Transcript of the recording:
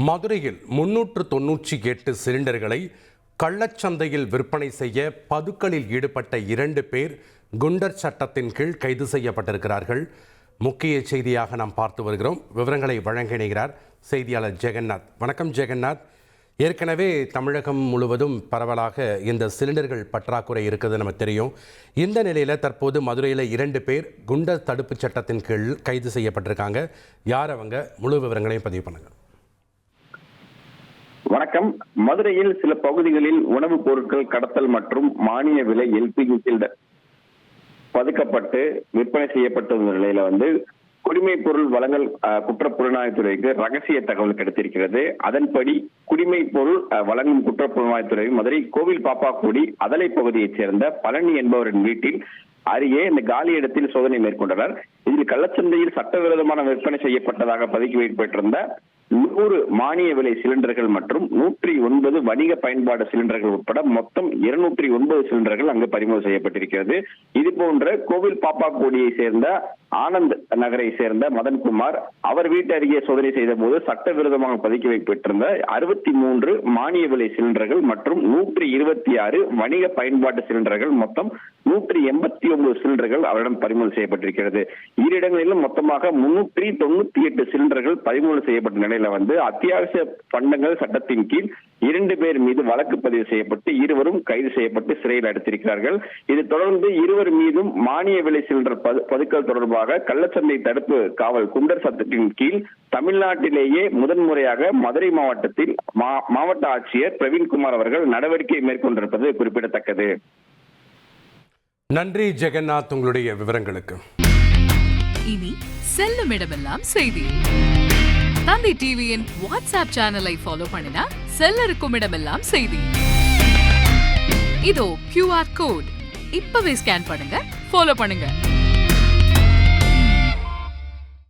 மதுரையில் 398 சிலிண்டர்களை கள்ளச்சந்தையில் விற்பனை செய்ய பதுக்கலில் ஈடுபட்ட 2 பேர் குண்டர் சட்டத்தின் கீழ் கைது செய்யப்பட்டிருக்கிறார்கள். முக்கிய செய்தியாக நாம் பார்த்து வருகிறோம். விவரங்களை வழங்கினார் செய்தியாளர் ஜெகநாத். வணக்கம் ஜெகநாத். ஏற்கனவே தமிழகம் முழுவதும் பரவலாக இந்த சிலிண்டர்கள் பற்றாக்குறை இருக்குது நமக்கு தெரியும். இந்த நிலையில் தற்போது மதுரையில் 2 பேர் குண்டர் தடுப்பு சட்டத்தின் கீழ் கைது செய்யப்பட்டிருக்காங்க. யார் அவங்க? முழு விவரங்களையும் பதிவு பண்ணுங்க. வணக்கம். மதுரையில் சில பகுதிகளில் உணவுப் பொருட்கள் கடத்தல் மற்றும் மானிய விலை எல்பிஜி சிலிண்டர் பதுக்கப்பட்டு விற்பனை செய்யப்பட்ட நிலையில குடிமைப் பொருள் வழங்கல் குற்றப்புலனாய்வுத்துறைக்கு ரகசிய தகவல் கிடைத்திருக்கிறது. அதன்படி குடிமைப் பொருள் வழங்கும் குற்றப்புலனாய்வுத்துறை மதுரை கோவில் பாப்பாக்குடி அதலை பகுதியைச் சேர்ந்த பழனி என்பவரின் வீட்டில் அருகே இந்த காலி இடத்தில் சோதனை மேற்கொண்டனர். இதில் கள்ளச்சந்தையில் சட்டவிரோதமான விற்பனை செய்யப்பட்டதாக பதுக்கி வைக்கப்பட்டிருந்த 100 மானிய விலை சிலிண்டர்கள் மற்றும் 109 வணிக பயன்பாடு சிலிண்டர்கள் உட்பட மொத்தம் 209 சிலிண்டர்கள் அங்கு பறிமுதல் செய்யப்பட்டிருக்கிறது. இது போன்ற கோவில் பாப்பாக்குடியை சேர்ந்த ஆனந்த் நகரை சேர்ந்த மதன்குமார் அவர் வீட்டு அருகே சோதனை செய்த போது சட்டவிரோதமாக பதுக்கி வைக்கப்பட்டிருந்த 63 மானிய விலை சிலிண்டர்கள் மற்றும் 126 வணிக பயன்பாட்டு சிலிண்டர்கள் மொத்தம் 189 சிலிண்டர்கள் அவரிடம் பறிமுதல் செய்யப்பட்டிருக்கிறது. இரு இடங்களிலும் மொத்தமாக 398 சிலிண்டர்கள் பறிமுதல் செய்யப்பட்ட நிலையில அத்தியாவசிய பண்டங்கள் சட்டத்தின் கீழ் 2 பேர் மீது வழக்கு பதிவு செய்யப்பட்டு இருவரும் கைது செய்யப்பட்டு சிறையில் அடைத்திருக்கிறார்கள். இது தொடர்ந்து இருவர் மீதும் மானிய விலை சிலிண்டர் பதுக்கல் தொடர்பாக கள்ளச்சந்தை தடுப்பு காவல் குண்டர் சட்டத்தின் கீழ் தமிழ்நாட்டிலேயே முதன்முறையாக மதுரை மாவட்டத்தில் மாவட்ட ஆட்சியர் பிரவீன்குமார் அவர்கள் நடவடிக்கை மேற்கொண்டிருப்பது குறிப்பிடத்தக்கது. நன்றி ஜெகநாத், உங்களுடைய விவரங்களுக்கு. இனி செல்லும் இடமெல்லாம் செய்தி. தந்தி டிவியின் வாட்ஸ்அப் சேனலை ஃபாலோ பண்ணினா செல்லருக்கும் இடமெல்லாம் செய்தி. இதோ QR கோட் இப்பவே ஸ்கேன் பண்ணுங்க, ஃபாலோ பண்ணுங்க.